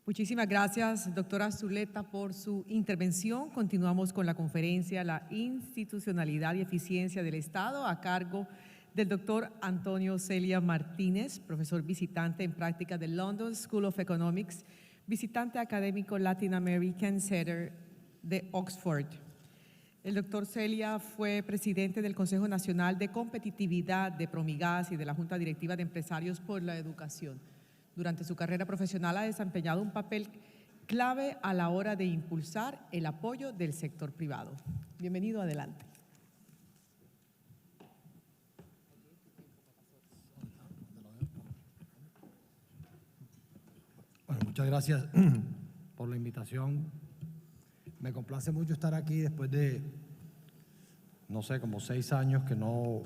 Muchísimas gracias, doctora Zuleta, por su intervención. Continuamos con la conferencia La institucionalidad y eficiencia del Estado, a cargo del doctor Antonio Celia Martínez, profesor visitante en práctica del London School of Economics, visitante académico Latin American Center de Oxford. El doctor Celia fue presidente del Consejo Nacional de Competitividad de Promigas y de la Junta Directiva de Empresarios por la Educación. Durante su carrera profesional ha desempeñado un papel clave a la hora de impulsar el apoyo del sector privado. Bienvenido, adelante. Bueno, muchas gracias por la invitación. Me complace mucho estar aquí después de, no sé, como 6 años que no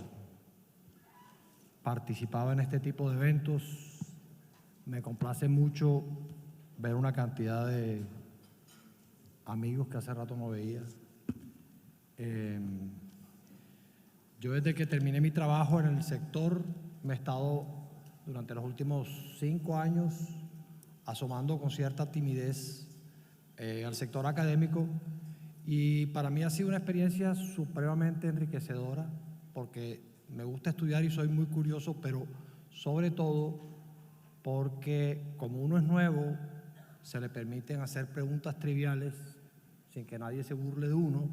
participaba en este tipo de eventos. Me complace mucho ver una cantidad de amigos que hace rato no veía. Yo desde que terminé mi trabajo en el sector me he estado durante los últimos 5 años asomando con cierta timidez al sector académico, y para mí ha sido una experiencia supremamente enriquecedora porque me gusta estudiar y soy muy curioso, pero sobre todo porque como uno es nuevo, se le permiten hacer preguntas triviales sin que nadie se burle de uno,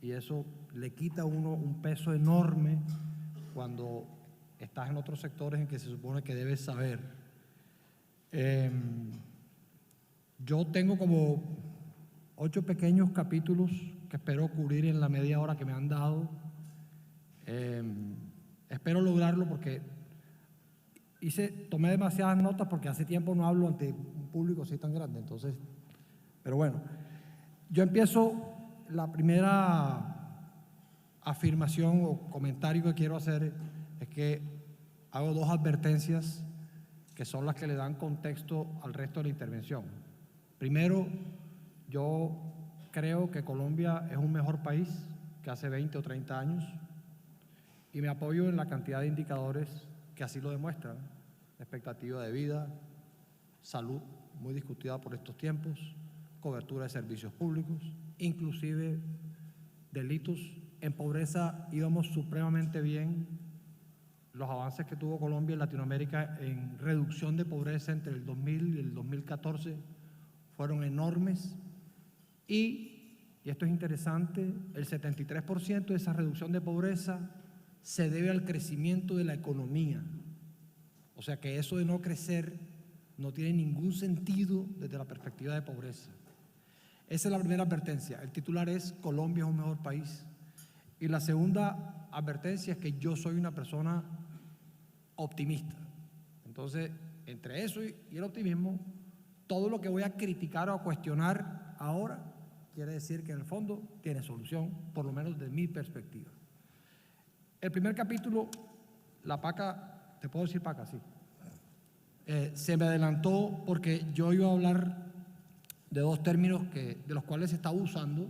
y eso le quita a uno un peso enorme cuando estás en otros sectores en que se supone que debes saber. Yo tengo como 8 pequeños capítulos que espero cubrir en la media hora que me han dado. Espero lograrlo porque tomé demasiadas notas porque hace tiempo no hablo ante un público así tan grande, entonces, pero bueno, yo empiezo. La primera afirmación o comentario que quiero hacer es que hago 2 advertencias que son las que le dan contexto al resto de la intervención. Primero, yo creo que Colombia es un mejor país que hace 20 o 30 años y me apoyo en la cantidad de indicadores que así lo demuestran: expectativa de vida, salud, muy discutida por estos tiempos, cobertura de servicios públicos, inclusive delitos. En pobreza íbamos supremamente bien. Los avances que tuvo Colombia en Latinoamérica en reducción de pobreza entre el 2000 y el 2014 fueron enormes, y esto es interesante, el 73% de esa reducción de pobreza se debe al crecimiento de la economía. O sea que eso de no crecer no tiene ningún sentido desde la perspectiva de pobreza. Esa es la primera advertencia. El titular es: Colombia es un mejor país. Y la segunda advertencia es que yo soy una persona optimista. Entonces, entre eso y el optimismo, todo lo que voy a criticar o a cuestionar ahora quiere decir que en el fondo tiene solución, por lo menos desde mi perspectiva. El primer capítulo, la paca, ¿te puedo decir paca? Sí. Se me adelantó porque yo iba a hablar de 2 términos de los cuales se está usando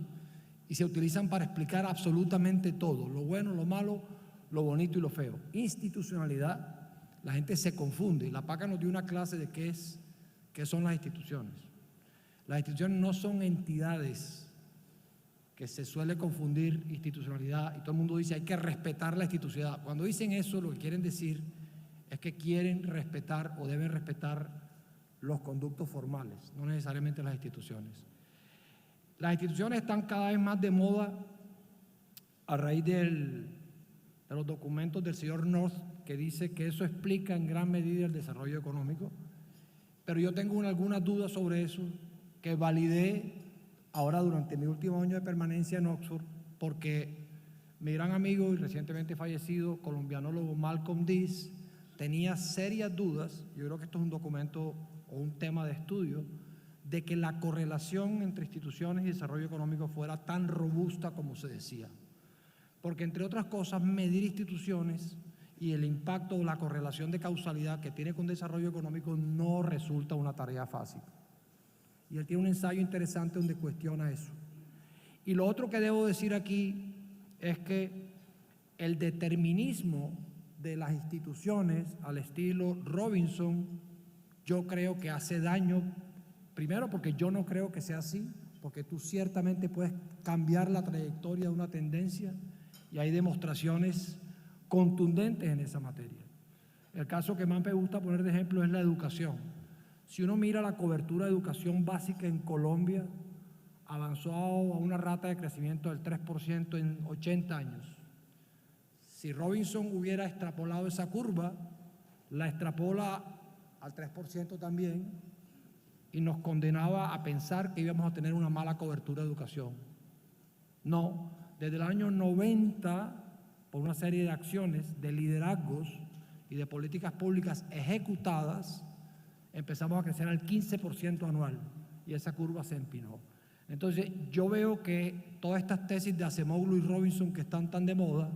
y se utilizan para explicar absolutamente todo: lo bueno, lo malo, lo bonito y lo feo. Institucionalidad, la gente se confunde. La PACA nos dio una clase de qué son las instituciones. Las instituciones no son entidades, que se suele confundir institucionalidad y todo el mundo dice hay que respetar la institucionalidad. Cuando dicen eso, lo que quieren decir es que quieren respetar o deben respetar los conductos formales, no necesariamente las instituciones. Las instituciones están cada vez más de moda a raíz de los documentos del señor North, que dice que eso explica en gran medida el desarrollo económico, pero yo tengo algunas dudas sobre eso que validé ahora durante mi último año de permanencia en Oxford, porque mi gran amigo y recientemente fallecido colombianólogo Malcolm Dees tenía serias dudas. Yo creo que esto es un documento o un tema de estudio, de que la correlación entre instituciones y desarrollo económico fuera tan robusta como se decía. Porque, entre otras cosas, medir instituciones y el impacto o la correlación de causalidad que tiene con desarrollo económico no resulta una tarea fácil. Y él tiene un ensayo interesante donde cuestiona eso. Y lo otro que debo decir aquí es que el determinismo de las instituciones al estilo Robinson, yo creo que hace daño Primero, porque yo no creo que sea así, porque tú ciertamente puedes cambiar la trayectoria de una tendencia y hay demostraciones contundentes en esa materia. El caso que más me gusta poner de ejemplo es la educación. Si uno mira la cobertura de educación básica en Colombia, avanzó a una rata de crecimiento del 3% en 80 años. Si Robinson hubiera extrapolado esa curva, la extrapola al 3% también y nos condenaba a pensar que íbamos a tener una mala cobertura de educación. No, desde el año 90, por una serie de acciones, de liderazgos y de políticas públicas ejecutadas, empezamos a crecer al 15% anual y esa curva se empinó. Entonces, yo veo que todas estas tesis de Acemoglu y Robinson que están tan de moda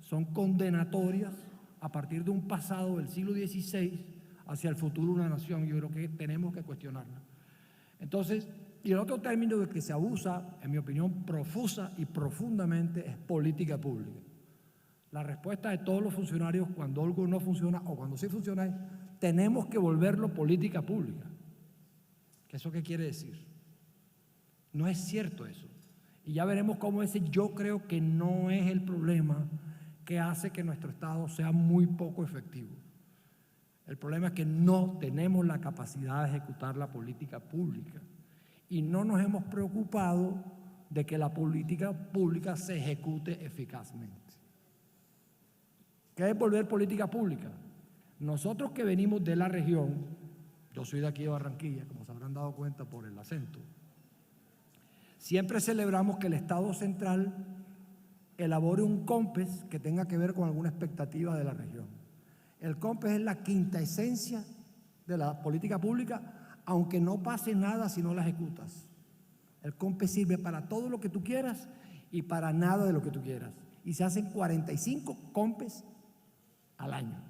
son condenatorias a partir de un pasado del siglo XVI hacia el futuro de una nación. Yo creo que tenemos que cuestionarla. Entonces, y el otro término de que se abusa, en mi opinión, profusa y profundamente, es política pública. La respuesta de todos los funcionarios cuando algo no funciona o cuando sí funciona es: tenemos que volverlo política pública. ¿Eso qué quiere decir? No es cierto eso. Y ya veremos cómo ese yo creo que no es el problema que hace que nuestro Estado sea muy poco efectivo. El problema es que no tenemos la capacidad de ejecutar la política pública y no nos hemos preocupado de que la política pública se ejecute eficazmente. ¿Qué es volver política pública? Nosotros que venimos de la región, yo soy de aquí de Barranquilla, como se habrán dado cuenta por el acento, siempre celebramos que el Estado central elabore un COMPES que tenga que ver con alguna expectativa de la región. El COMPES es la quinta esencia de la política pública, aunque no pase nada si no la ejecutas. El COMPES sirve para todo lo que tú quieras y para nada de lo que tú quieras. Y se hacen 45 COMPES al año.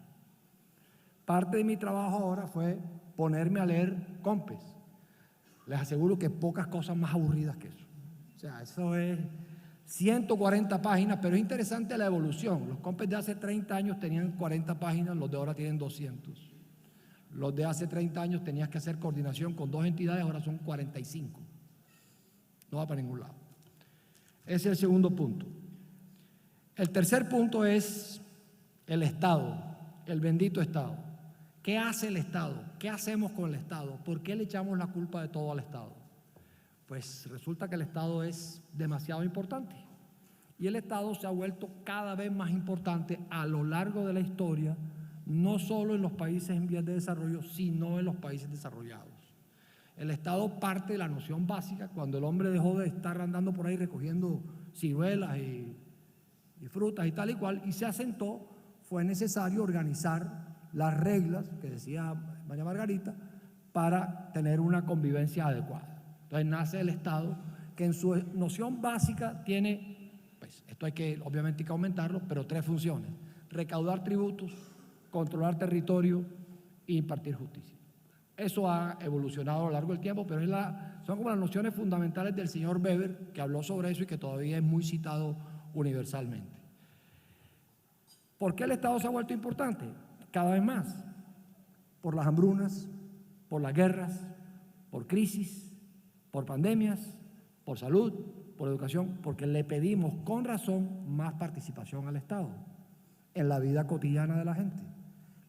Parte de mi trabajo ahora fue ponerme a leer COMPES. Les aseguro que pocas cosas más aburridas que eso. O sea, eso es 140 páginas, pero es interesante la evolución. Los COMPES de hace 30 años tenían 40 páginas, los de ahora tienen 200. Los de hace 30 años tenías que hacer coordinación con 2 entidades, ahora son 45. No va para ningún lado. Ese es el segundo punto. El tercer punto es el Estado, el bendito Estado. ¿Qué hace el Estado? ¿Qué hacemos con el Estado? ¿Por qué le echamos la culpa de todo al Estado? Pues resulta que el Estado es demasiado importante y el Estado se ha vuelto cada vez más importante a lo largo de la historia, no solo en los países en vías de desarrollo, sino en los países desarrollados. El Estado parte de la noción básica cuando el hombre dejó de estar andando por ahí recogiendo ciruelas y frutas y tal y cual, y se asentó, fue necesario organizar las reglas que decía María Margarita para tener una convivencia adecuada. Entonces nace el Estado, que en su noción básica tiene, pues esto hay que obviamente aumentarlo, pero 3 funciones: recaudar tributos, controlar territorio e impartir justicia. Eso ha evolucionado a lo largo del tiempo, pero son como las nociones fundamentales del señor Weber, que habló sobre eso y que todavía es muy citado universalmente. ¿Por qué el Estado se ha vuelto importante? Cada vez más, por las hambrunas, por las guerras, por crisis, por pandemias, por salud, por educación, porque le pedimos con razón más participación al Estado en la vida cotidiana de la gente.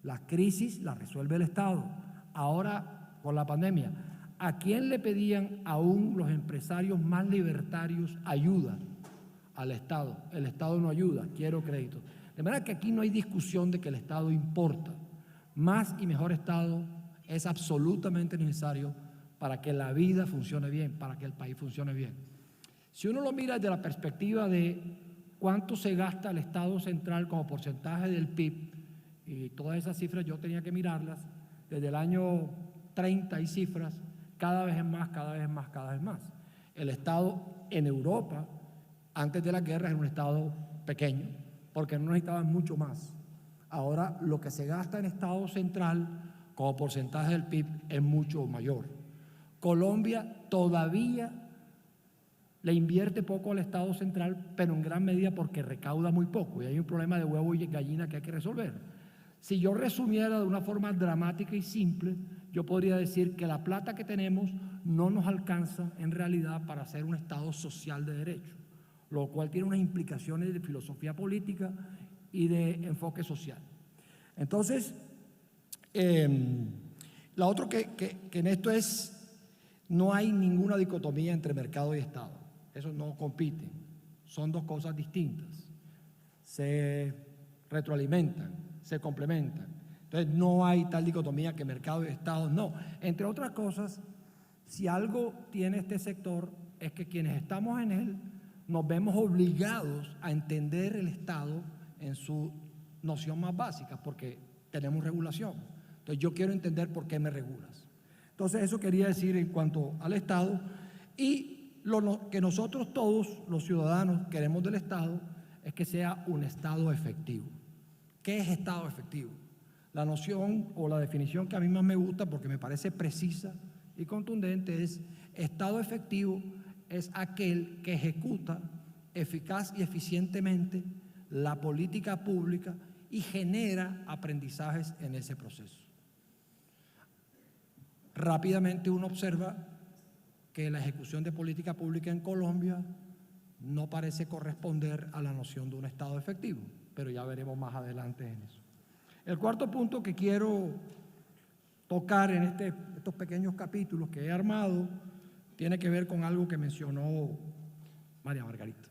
Las crisis las resuelve el Estado. Ahora, con la pandemia, ¿a quién le pedían aún los empresarios más libertarios ayuda? Al Estado. El Estado no ayuda, quiero crédito. De manera que aquí no hay discusión de que el Estado importa. Más y mejor Estado es absolutamente necesario para que la vida funcione bien, para que el país funcione bien. Si uno lo mira desde la perspectiva de cuánto se gasta el Estado central como porcentaje del PIB, y todas esas cifras yo tenía que mirarlas, desde el año 30 hay cifras, cada vez es más, cada vez más, cada vez más. El Estado en Europa, antes de la guerra, era un Estado pequeño, porque no necesitaban mucho más. Ahora lo que se gasta en Estado central como porcentaje del PIB es mucho mayor. Colombia todavía le invierte poco al Estado central, pero en gran medida porque recauda muy poco y hay un problema de huevo y gallina que hay que resolver. Si yo resumiera de una forma dramática y simple, yo podría decir que la plata que tenemos no nos alcanza en realidad para ser un Estado social de derecho, lo cual tiene unas implicaciones de filosofía política y de enfoque social. Entonces, la otra que en esto es, no hay ninguna dicotomía entre mercado y Estado. Eso no compiten, son dos cosas distintas. Se retroalimentan, se complementan. Entonces no hay tal dicotomía que mercado y Estado, no. Entre otras cosas, si algo tiene este sector es que quienes estamos en él nos vemos obligados a entender el Estado en su noción más básica, porque tenemos regulación. Entonces yo quiero entender por qué me regulas. Entonces eso quería decir en cuanto al Estado, y lo que nosotros todos los ciudadanos queremos del Estado es que sea un Estado efectivo. ¿Qué es Estado efectivo? La noción o la definición que a mí más me gusta porque me parece precisa y contundente es: Estado efectivo es aquel que ejecuta eficaz y eficientemente la política pública y genera aprendizajes en ese proceso. Rápidamente uno observa que la ejecución de política pública en Colombia no parece corresponder a la noción de un Estado efectivo, pero ya veremos más adelante en eso. El cuarto punto que quiero tocar en estos pequeños capítulos que he armado tiene que ver con algo que mencionó María Margarita.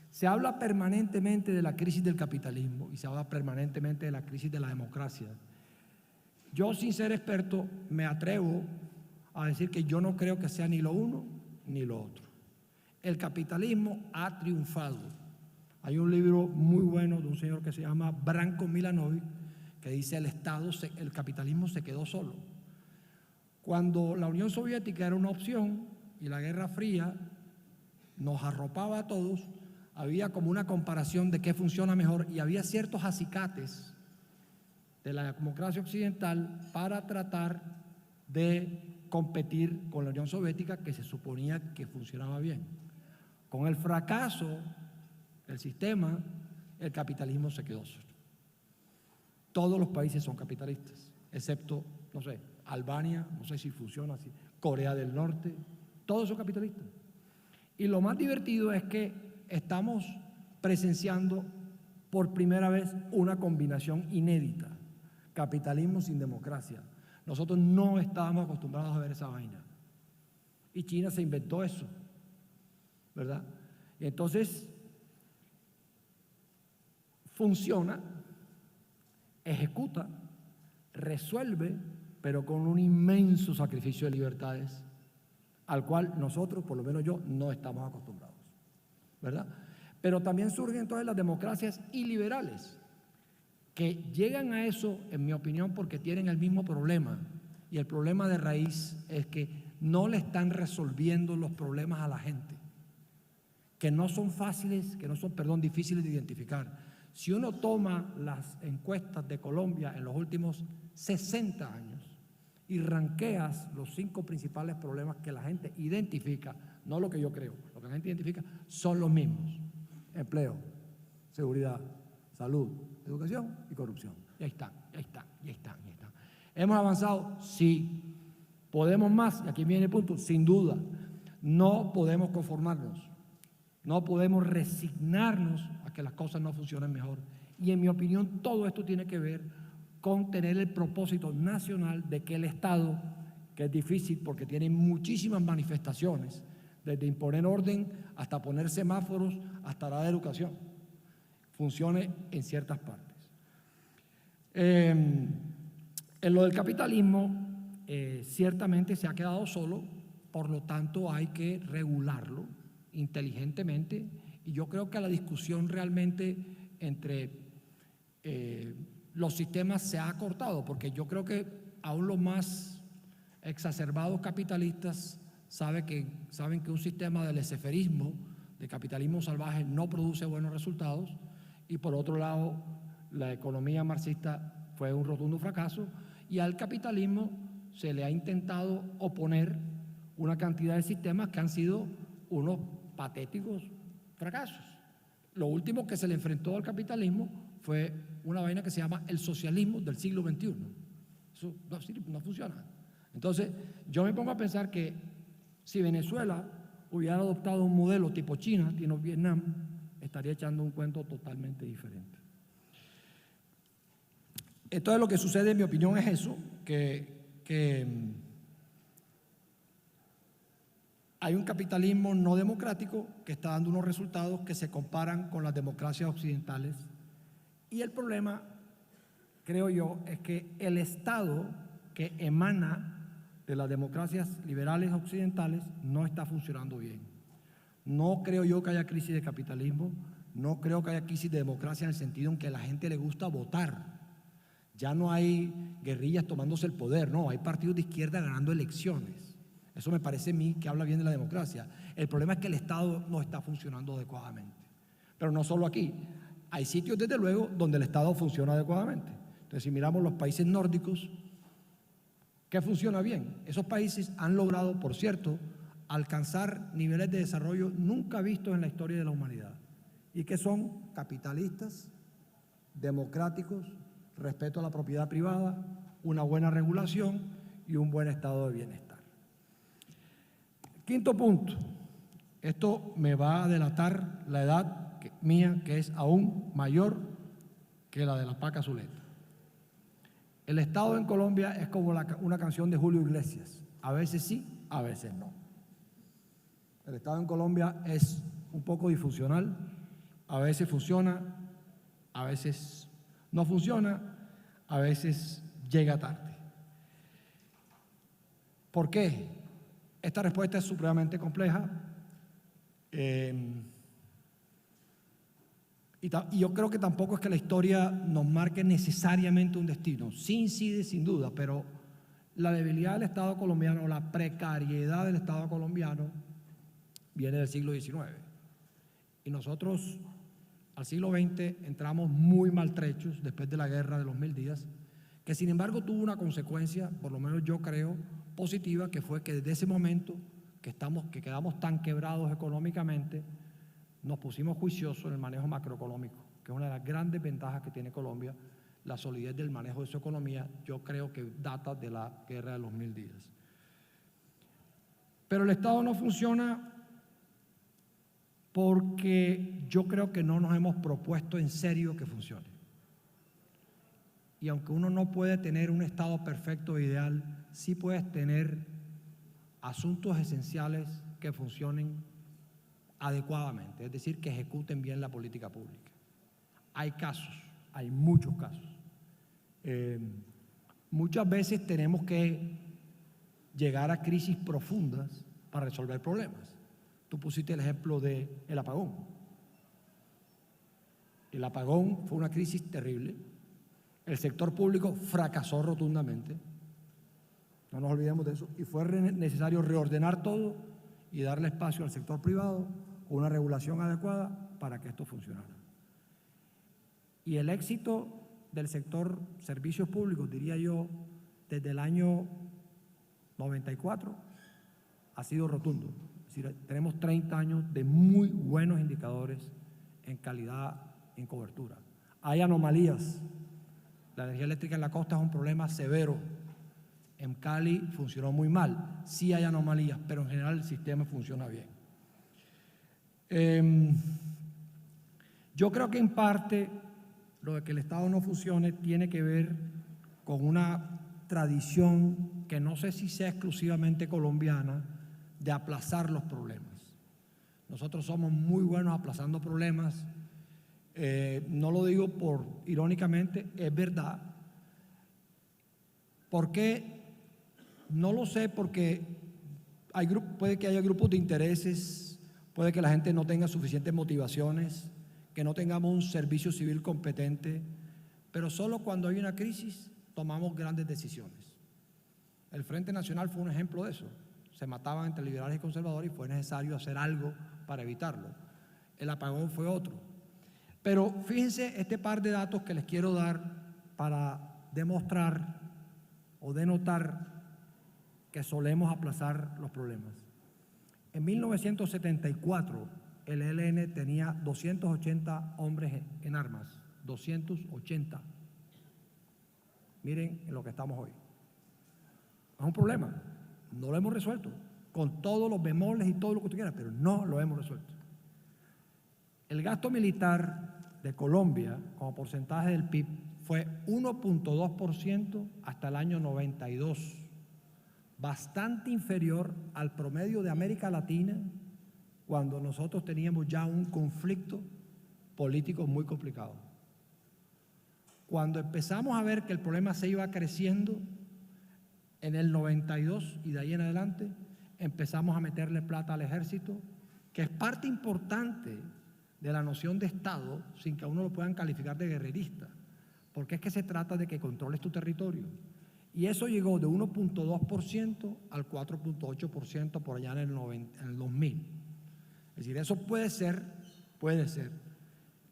Se habla permanentemente de la crisis del capitalismo y se habla permanentemente de la crisis de la democracia. Yo, sin ser experto, me atrevo a decir que yo no creo que sea ni lo uno ni lo otro. El capitalismo ha triunfado. Hay un libro muy bueno de un señor que se llama Branko Milanovic que dice: el capitalismo se quedó solo. Cuando la Unión Soviética era una opción y la Guerra Fría nos arropaba a todos, había como una comparación de qué funciona mejor y había ciertos acicates de la democracia occidental para tratar de competir con la Unión Soviética, que se suponía que funcionaba bien. Con el fracaso del sistema, el capitalismo se quedó solo. Todos los países son capitalistas, excepto, no sé, Albania, no sé si funciona así, Corea del Norte, todos son capitalistas. Y lo más divertido es que estamos presenciando por primera vez una combinación inédita: capitalismo sin democracia. Nosotros no estábamos acostumbrados a ver esa vaina. Y China se inventó eso, ¿verdad? Y entonces funciona, ejecuta, resuelve, pero con un inmenso sacrificio de libertades al cual nosotros, por lo menos yo, no estamos acostumbrados, ¿verdad? Pero también surgen entonces las democracias iliberales, que llegan a eso, en mi opinión, porque tienen el mismo problema, y el problema de raíz es que no le están resolviendo los problemas a la gente, que no son fáciles, difíciles de identificar. Si uno toma las encuestas de Colombia en los últimos 60 años y ranqueas los 5 principales problemas que la gente identifica, no lo que yo creo, lo que la gente identifica son los mismos: empleo, seguridad, salud, educación y corrupción. Y ahí están. ¿Hemos avanzado? Sí. ¿Podemos más? Y aquí viene el punto: sin duda. No podemos conformarnos, no podemos resignarnos a que las cosas no funcionen mejor. Y en mi opinión, todo esto tiene que ver con tener el propósito nacional de que el Estado, que es difícil porque tiene muchísimas manifestaciones, desde imponer orden hasta poner semáforos, hasta dar educación, funcione en ciertas partes. En lo del capitalismo, ciertamente se ha quedado solo, por lo tanto hay que regularlo inteligentemente, y yo creo que la discusión realmente entre los sistemas se ha acortado, porque yo creo que aún los más exacerbados capitalistas saben que un sistema de laissez-fairismo, de capitalismo salvaje, no produce buenos resultados, y por otro lado la economía marxista fue un rotundo fracaso, y al capitalismo se le ha intentado oponer una cantidad de sistemas que han sido unos patéticos fracasos. Lo último que se le enfrentó al capitalismo fue una vaina que se llama el socialismo del siglo XXI. Eso no funciona. Entonces, yo me pongo a pensar que si Venezuela hubiera adoptado un modelo tipo China, tipo Vietnam, estaría echando un cuento totalmente diferente. Entonces, lo que sucede, en mi opinión, es eso, que hay un capitalismo no democrático que está dando unos resultados que se comparan con las democracias occidentales. Y el problema, creo yo, es que el Estado que emana de las democracias liberales occidentales no está funcionando bien. No creo yo que haya crisis de capitalismo, no creo que haya crisis de democracia en el sentido en que a la gente le gusta votar. Ya no hay guerrillas tomándose el poder, no, hay partidos de izquierda ganando elecciones. Eso me parece a mí que habla bien de la democracia. El problema es que el Estado no está funcionando adecuadamente. Pero no solo aquí, hay sitios desde luego donde el Estado funciona adecuadamente. Entonces, si miramos los países nórdicos, ¿qué funciona bien? Esos países han logrado, por cierto, alcanzar niveles de desarrollo nunca vistos en la historia de la humanidad, y que son capitalistas, democráticos, respeto a la propiedad privada, una buena regulación y un buen estado de bienestar. Quinto punto, esto me va a delatar la edad mía, que es aún mayor que la de la Paca Zuleta. El Estado en Colombia es como una canción de Julio Iglesias, a veces sí, a veces no. El Estado en Colombia es un poco disfuncional, a veces funciona, a veces no funciona, a veces llega tarde. ¿Por qué? Esta respuesta es supremamente compleja y yo creo que tampoco es que la historia nos marque necesariamente un destino. Sí incide sin duda, pero la debilidad del Estado colombiano, la precariedad del Estado colombiano viene del siglo XIX. Y nosotros al siglo XX entramos muy maltrechos después de la guerra de los 1000 días, que sin embargo tuvo una consecuencia, por lo menos yo creo, positiva, que fue que desde ese momento que quedamos tan quebrados económicamente, nos pusimos juiciosos en el manejo macroeconómico, que es una de las grandes ventajas que tiene Colombia, la solidez del manejo de su economía, yo creo que data de la guerra de los 1000 días. Pero el Estado no funciona porque yo creo que no nos hemos propuesto en serio que funcione. Y aunque uno no puede tener un Estado perfecto e ideal, sí puedes tener asuntos esenciales que funcionen adecuadamente, es decir, que ejecuten bien la política pública. Hay casos, hay muchos casos. Muchas veces tenemos que llegar a crisis profundas para resolver problemas. Tú pusiste el ejemplo del apagón. El apagón fue una crisis terrible. El sector público fracasó rotundamente. No nos olvidemos de eso. Y fue necesario reordenar todo y darle espacio al sector privado con una regulación adecuada para que esto funcionara. Y el éxito del sector servicios públicos, diría yo, desde el año 94 ha sido rotundo. Es decir, tenemos 30 años de muy buenos indicadores en calidad, en cobertura. Hay anomalías. La energía eléctrica en la costa es un problema severo. En Cali funcionó muy mal. Sí hay anomalías, pero en general el sistema funciona bien. Yo creo que en parte lo de que el Estado no funcione tiene que ver con una tradición que no sé si sea exclusivamente colombiana de aplazar los problemas. Nosotros somos muy buenos aplazando problemas. No lo digo irónicamente, es verdad. ¿Por qué? No lo sé, porque puede que haya grupos de intereses, puede que la gente no tenga suficientes motivaciones, que no tengamos un servicio civil competente, pero solo cuando hay una crisis tomamos grandes decisiones. El Frente Nacional fue un ejemplo de eso. Se mataban entre liberales y conservadores y fue necesario hacer algo para evitarlo. El apagón fue otro. Pero fíjense este par de datos que les quiero dar para demostrar o denotar que solemos aplazar los problemas. En 1974, el ELN tenía 280 hombres en armas, 280. Miren en lo que estamos hoy. Es un problema. No lo hemos resuelto. Con todos los bemoles y todo lo que tú quieras, pero no lo hemos resuelto. El gasto militar de Colombia, como porcentaje del PIB, fue 1.2% hasta el año 92, bastante inferior al promedio de América Latina, cuando nosotros teníamos ya un conflicto político muy complicado. Cuando empezamos a ver que el problema se iba creciendo, en el 92 y de ahí en adelante, empezamos a meterle plata al ejército, que es parte importante de la noción de Estado, sin que a uno lo puedan calificar de guerrerista, porque es que se trata de que controles tu territorio. Y eso llegó de 1.2% al 4.8% por allá en el 2000. Es decir, eso puede ser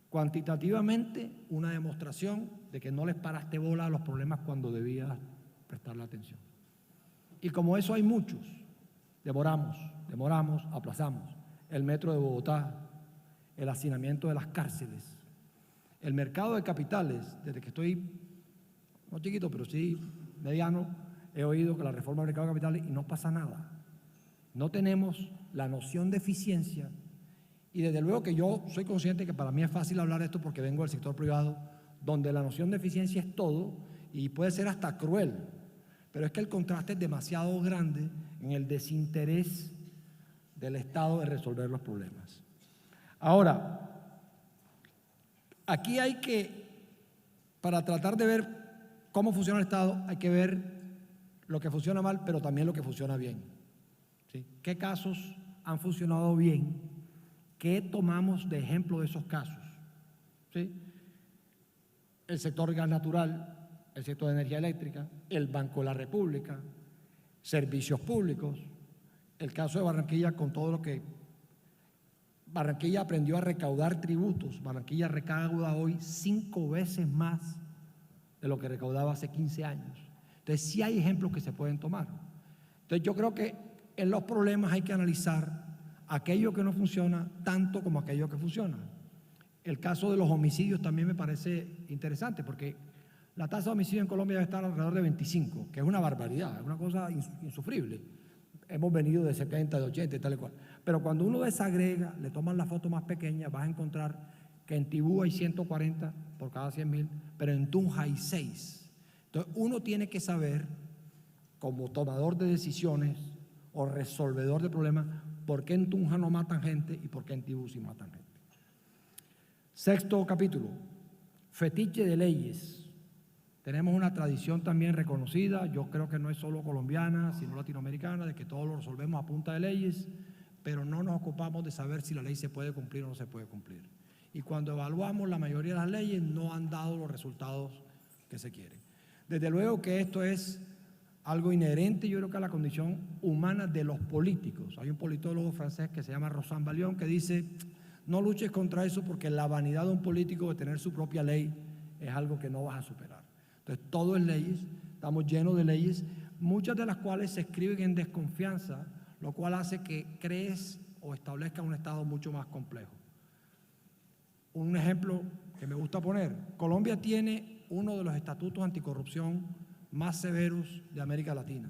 cuantitativamente una demostración de que no les paraste bola a los problemas cuando debías prestarle atención. Y como eso hay muchos, demoramos, aplazamos. El metro de Bogotá, el hacinamiento de las cárceles, el mercado de capitales, desde que estoy, no chiquito, pero sí mediano, he oído que la reforma del mercado de capitales y no pasa nada. No tenemos la noción de eficiencia y desde luego que yo soy consciente que para mí es fácil hablar de esto porque vengo del sector privado, donde la noción de eficiencia es todo y puede ser hasta cruel, pero es que el contraste es demasiado grande en el desinterés del Estado de resolver los problemas. Ahora, aquí hay que, para tratar de ver cómo funciona el Estado, hay que ver lo que funciona mal, pero también lo que funciona bien. ¿Sí? ¿Qué casos han funcionado bien? ¿Qué tomamos de ejemplo de esos casos? ¿Sí? El sector gas natural, el sector de energía eléctrica, el Banco de la República, servicios públicos, el caso de Barranquilla con todo lo que Barranquilla aprendió a recaudar tributos. Barranquilla recauda hoy 5 veces más de lo que recaudaba hace 15 años. Entonces sí hay ejemplos que se pueden tomar. Entonces yo creo que en los problemas hay que analizar aquello que no funciona tanto como aquello que funciona. El caso de los homicidios también me parece interesante porque la tasa de homicidio en Colombia debe estar alrededor de 25, que es una barbaridad, es una cosa insufrible. Hemos venido de 70, de 80 y tal y cual. Pero cuando uno desagrega, le toman la foto más pequeña, vas a encontrar que en Tibú hay 140 por cada 100.000, pero en Tunja hay 6. Entonces uno tiene que saber, como tomador de decisiones o resolvedor de problemas, por qué en Tunja no matan gente y por qué en Tibú sí matan gente. Sexto capítulo, fetiche de leyes. Tenemos una tradición también reconocida, yo creo que no es solo colombiana, sino latinoamericana, de que todo lo resolvemos a punta de leyes, pero no nos ocupamos de saber si la ley se puede cumplir o no se puede cumplir. Y cuando evaluamos, la mayoría de las leyes no han dado los resultados que se quieren. Desde luego que esto es algo inherente, yo creo que a la condición humana de los políticos. Hay un politólogo francés que se llama Rosan Balion que dice, no luches contra eso porque la vanidad de un político de tener su propia ley es algo que no vas a superar. Entonces, todo es leyes, estamos llenos de leyes, muchas de las cuales se escriben en desconfianza, lo cual hace que crees o establezcas un Estado mucho más complejo. Un ejemplo que me gusta poner, Colombia tiene uno de los estatutos anticorrupción más severos de América Latina.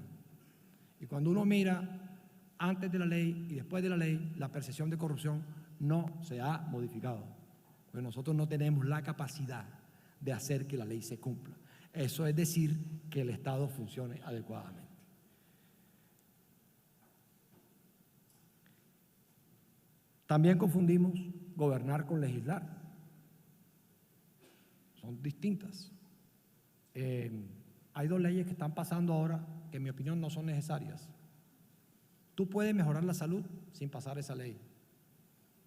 Y cuando uno mira antes de la ley y después de la ley, la percepción de corrupción no se ha modificado. Porque nosotros no tenemos la capacidad de hacer que la ley se cumpla. Eso es decir, que el Estado funcione adecuadamente. También confundimos gobernar con legislar. Son distintas. Hay 2 leyes que están pasando ahora que en mi opinión no son necesarias. Tú puedes mejorar la salud sin pasar esa ley.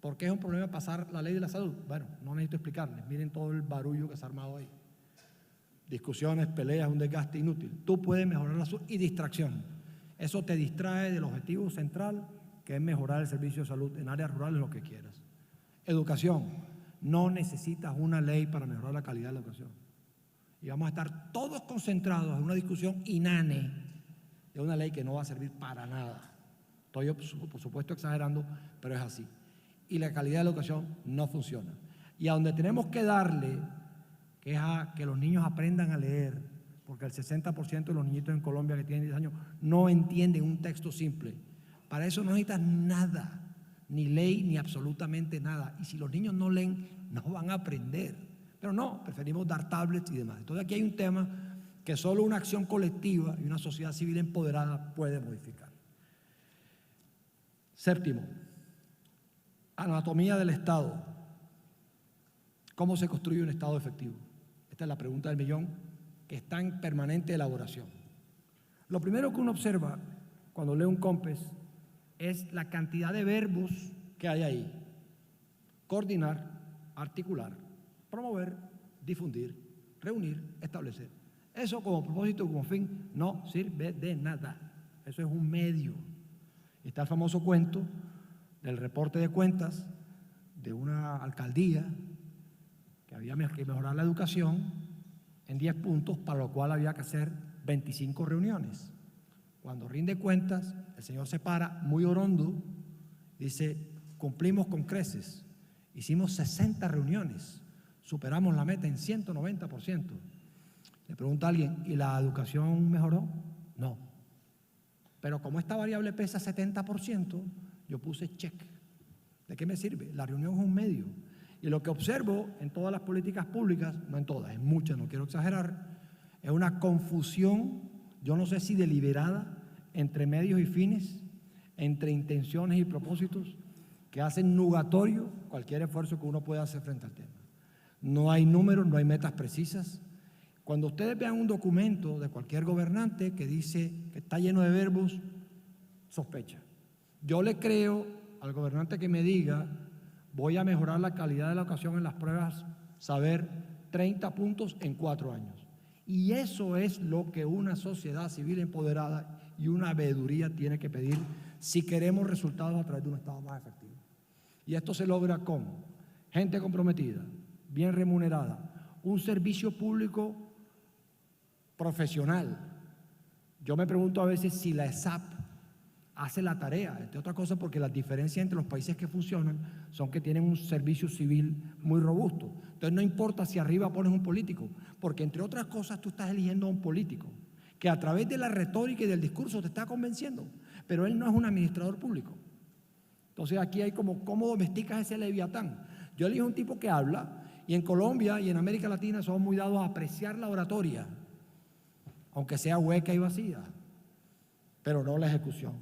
¿Por qué es un problema pasar la ley de la salud? Bueno, no necesito explicarles. Miren todo el barullo que se ha armado ahí. Discusiones, peleas, un desgaste inútil. Tú puedes mejorar la salud y distracción. Eso te distrae del objetivo central, que es mejorar el servicio de salud en áreas rurales, lo que quieras. Educación. No necesitas una ley para mejorar la calidad de la educación. Y vamos a estar todos concentrados en una discusión inane de una ley que no va a servir para nada. Estoy, por supuesto, exagerando, pero es así. Y la calidad de la educación no funciona. Y a donde tenemos que darle, que es a que los niños aprendan a leer, porque el 60% de los niñitos en Colombia que tienen 10 años no entienden un texto simple. Para eso no necesitas nada, ni ley, ni absolutamente nada. Y si los niños no leen, no van a aprender. Pero no, preferimos dar tablets y demás. Entonces aquí hay un tema que solo una acción colectiva y una sociedad civil empoderada puede modificar. Séptimo, anatomía del Estado. ¿Cómo se construye un Estado efectivo? Esta es la pregunta del millón, que está en permanente elaboración. Lo primero que uno observa cuando lee un COMPES es la cantidad de verbos que hay ahí. Coordinar, articular, promover, difundir, reunir, establecer. Eso como propósito, como fin, no sirve de nada. Eso es un medio. Está el famoso cuento del reporte de cuentas de una alcaldía que había que mejorar la educación en 10 puntos, para lo cual había que hacer 25 reuniones. Cuando rinde cuentas, el señor se para muy orondo, dice, cumplimos con creces, hicimos 60 reuniones, superamos la meta en 190%. Le pregunta a alguien, ¿y la educación mejoró? No. Pero como esta variable pesa 70%, yo puse check. ¿De qué me sirve? La reunión es un medio. Y lo que observo en todas las políticas públicas, no en todas, en muchas, no quiero exagerar, es una confusión, yo no sé si deliberada, entre medios y fines, entre intenciones y propósitos, que hacen nugatorio cualquier esfuerzo que uno pueda hacer frente al tema. No hay números, no hay metas precisas. Cuando ustedes vean un documento de cualquier gobernante que dice que está lleno de verbos, sospecha. Yo le creo al gobernante que me diga, voy a mejorar la calidad de la educación en las pruebas, saber 30 puntos en 4 años. Y eso es lo que una sociedad civil empoderada y una veeduría tiene que pedir si queremos resultados a través de un Estado más efectivo. Y esto se logra con gente comprometida, bien remunerada, un servicio público profesional. Yo me pregunto a veces si la ESAP hace la tarea, entre otras cosas porque las diferencias entre los países que funcionan son que tienen un servicio civil muy robusto. Entonces no importa si arriba pones un político, porque entre otras cosas tú estás eligiendo a un político que a través de la retórica y del discurso te está convenciendo, pero él no es un administrador público. Entonces aquí hay como cómo domesticas ese leviatán. Yo elijo un tipo que habla, y en Colombia y en América Latina somos muy dados a apreciar la oratoria, aunque sea hueca y vacía, pero no la ejecución.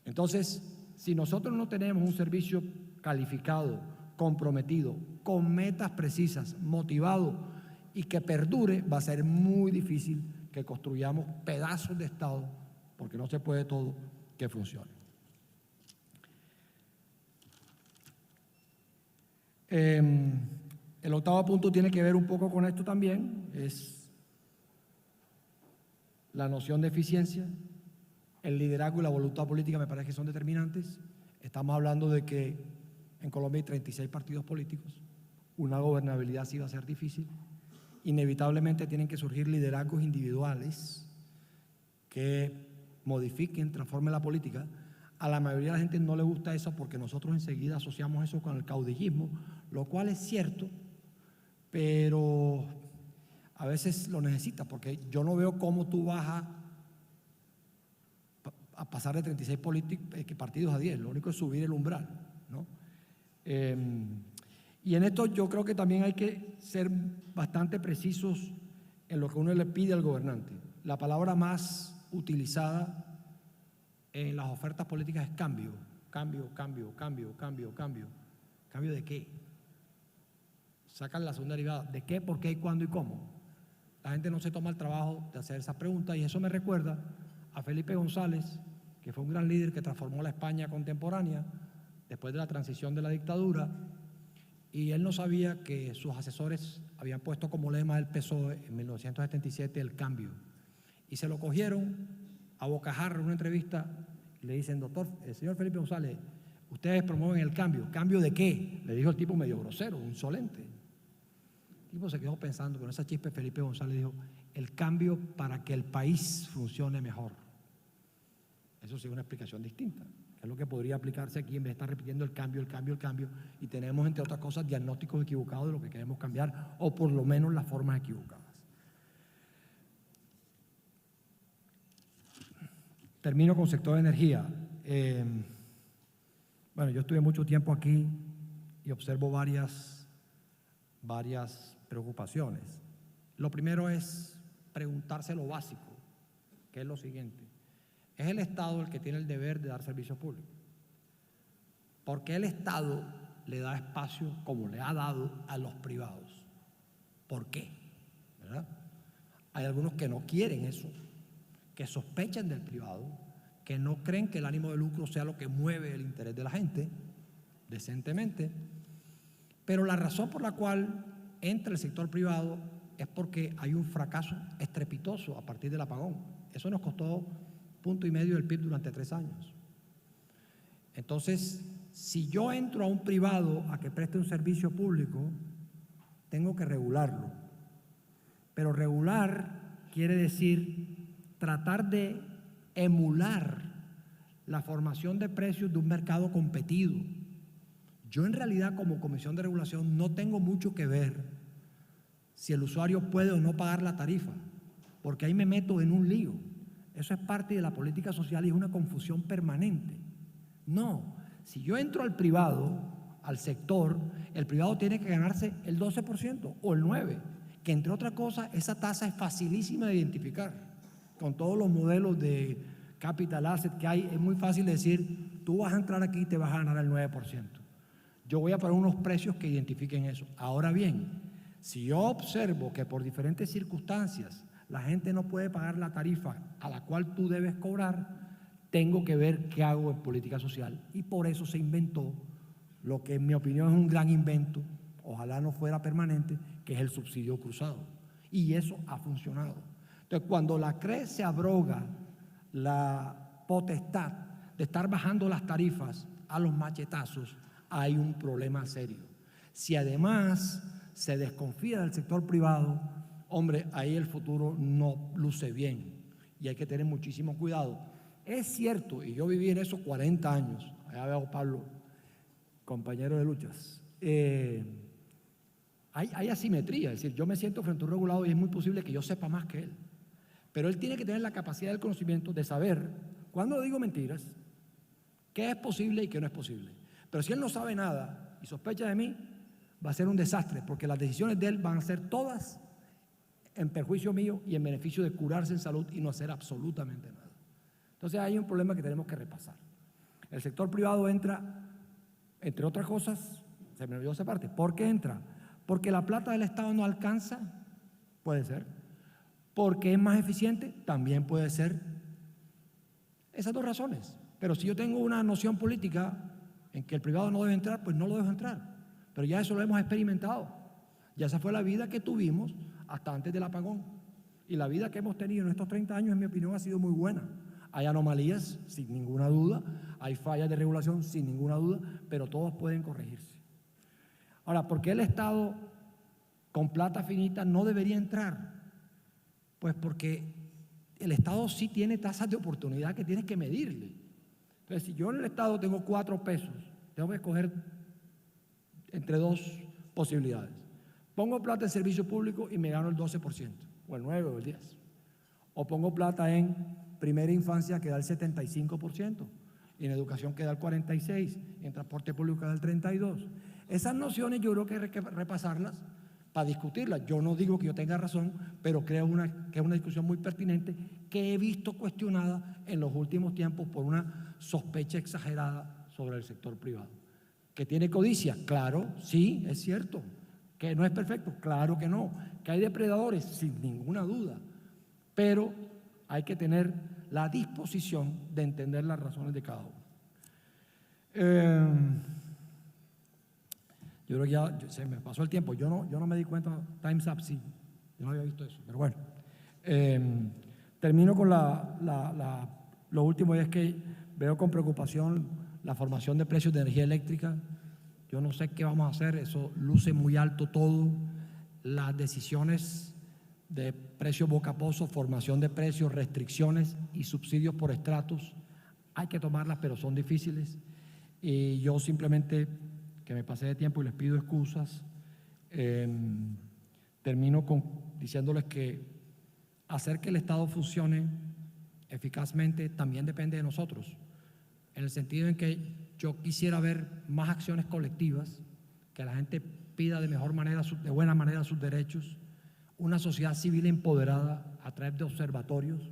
Entonces, si nosotros no tenemos un servicio calificado, comprometido, con metas precisas, motivado y que perdure, va a ser muy difícil que construyamos pedazos de Estado, porque no se puede todo, que funcione. El octavo punto tiene que ver un poco con esto también, es la noción de eficiencia. El liderazgo y la voluntad política me parece que son determinantes. Estamos hablando de que en Colombia hay 36 partidos políticos, una gobernabilidad sí va a ser difícil. Inevitablemente tienen que surgir liderazgos individuales que modifiquen, transformen la política. A la mayoría de la gente no le gusta eso porque nosotros enseguida asociamos eso con el caudillismo, lo cual es cierto, pero a veces lo necesitas, porque yo no veo cómo tú vas a pasar de 36 partidos a 10, lo único es subir el umbral, ¿no? Y en esto yo creo que también hay que ser bastante precisos en lo que uno le pide al gobernante. La palabra más utilizada en las ofertas políticas es cambio. ¿Cambio de qué? Sacan la segunda derivada. ¿De qué, por qué, cuándo y cómo? La gente no se toma el trabajo de hacer esa pregunta, y eso me recuerda a Felipe González, que fue un gran líder que transformó la España contemporánea después de la transición de la dictadura, y él no sabía que sus asesores habían puesto como lema del PSOE en 1977 el cambio, y se lo cogieron a bocajarro en una entrevista y le dicen, doctor, el señor Felipe González, ustedes promueven el cambio. ¿Cambio de qué? Le dijo el tipo medio grosero, insolente. El tipo se quedó pensando, con esa chispa Felipe González dijo, el cambio para que el país funcione mejor. Eso sí es una explicación distinta, que es lo que podría aplicarse aquí en vez de estar repitiendo el cambio, y tenemos, entre otras cosas, diagnósticos equivocados de lo que queremos cambiar, o por lo menos las formas equivocadas. Termino con sector de energía. Bueno, yo estuve mucho tiempo aquí y observo varias preocupaciones. Lo primero es preguntarse lo básico, que es lo siguiente. ¿Es el Estado el que tiene el deber de dar servicios públicos? ¿Por qué el Estado le da espacio como le ha dado a los privados? ¿Por qué? ¿Verdad? Hay algunos que no quieren eso, que sospechan del privado, que no creen que el ánimo de lucro sea lo que mueve el interés de la gente, decentemente. Pero la razón por la cual entra el sector privado es porque hay un fracaso estrepitoso a partir del apagón. Eso nos costó 1,5 del PIB durante 3 años. Entonces, si yo entro a un privado a que preste un servicio público, tengo que regularlo. Pero regular quiere decir tratar de emular la formación de precios de un mercado competido. Yo en realidad como Comisión de Regulación no tengo mucho que ver si el usuario puede o no pagar la tarifa, porque ahí me meto en un lío. Eso es parte de la política social y es una confusión permanente. No, si yo entro al privado, al sector, el privado tiene que ganarse el 12% o el 9%, que entre otras cosas esa tasa es facilísima de identificar. Con todos los modelos de capital asset que hay, es muy fácil decir, tú vas a entrar aquí y te vas a ganar el 9%. Yo voy a poner unos precios que identifiquen eso. Ahora bien, si yo observo que por diferentes circunstancias la gente no puede pagar la tarifa a la cual tú debes cobrar, tengo que ver qué hago en política social. Y por eso se inventó lo que en mi opinión es un gran invento, ojalá no fuera permanente, que es el subsidio cruzado. Y eso ha funcionado. Entonces, cuando la CRE se abroga la potestad de estar bajando las tarifas a los machetazos, hay un problema serio. Si además se desconfía del sector privado, hombre, ahí el futuro no luce bien y hay que tener muchísimo cuidado. Es cierto, y yo viví en eso 40 años, allá veo a Pablo, compañero de luchas, hay asimetría, es decir, yo me siento frente a un regulador y es muy posible que yo sepa más que él, pero él tiene que tener la capacidad del conocimiento de saber, cuando digo mentiras, qué es posible y qué no es posible. Pero si él no sabe nada y sospecha de mí, va a ser un desastre, porque las decisiones de él van a ser todas en perjuicio mío y en beneficio de curarse en salud y no hacer absolutamente nada. Entonces hay un problema que tenemos que repasar. El sector privado entra, entre otras cosas, se me olvidó esa parte. ¿Por qué entra? Porque la plata del Estado no alcanza, puede ser. Porque es más eficiente, también puede ser. Esas dos razones. Pero si yo tengo una noción política en que el privado no debe entrar, pues no lo dejo entrar. Pero ya eso lo hemos experimentado. Ya esa fue la vida que tuvimos hasta antes del apagón. Y la vida que hemos tenido en estos 30 años, en mi opinión, ha sido muy buena. Hay anomalías, sin ninguna duda, hay fallas de regulación, sin ninguna duda, pero todos pueden corregirse. Ahora, ¿por qué el Estado con plata finita no debería entrar? Pues porque el Estado sí tiene tasas de oportunidad que tienes que medirle. Entonces, si yo en el Estado tengo 4 pesos, tengo que escoger entre 2 posibilidades. Pongo plata en servicio público y me gano el 12%, o el 9 o el 10. O pongo plata en primera infancia que da el 75%, y en educación que da el 46%, y en transporte público que da el 32%. Esas nociones yo creo que hay que repasarlas para discutirlas. Yo no digo que yo tenga razón, pero creo que es una discusión muy pertinente que he visto cuestionada en los últimos tiempos por una sospecha exagerada sobre el sector privado. ¿Que tiene codicia? Claro, sí, es cierto. ¿Que no es perfecto? Claro que no. ¿Que hay depredadores? Sin ninguna duda. Pero hay que tener la disposición de entender las razones de cada uno. Yo creo que ya se me pasó el tiempo. Yo no me di cuenta, time's up, sí. Yo no había visto eso, pero bueno. Termino con lo último, y es que veo con preocupación la formación de precios de energía eléctrica. Yo no sé qué vamos a hacer, eso luce muy alto todo. Las decisiones de precios boca a pozo, formación de precios, restricciones y subsidios por estratos, hay que tomarlas, pero son difíciles. Y yo simplemente, que me pasé de tiempo y les pido excusas, termino diciéndoles que hacer que el Estado funcione eficazmente también depende de nosotros, en el sentido en que yo quisiera ver más acciones colectivas, que la gente pida de buena manera sus derechos, una sociedad civil empoderada a través de observatorios.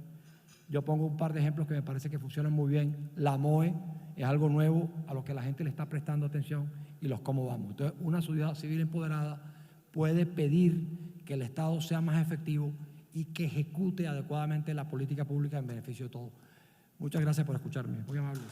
Yo pongo un par de ejemplos que me parece que funcionan muy bien. La MOE es algo nuevo a lo que la gente le está prestando atención y los cómo vamos. Entonces, una sociedad civil empoderada puede pedir que el Estado sea más efectivo y que ejecute adecuadamente la política pública en beneficio de todos. Muchas gracias por escucharme. Muy amables.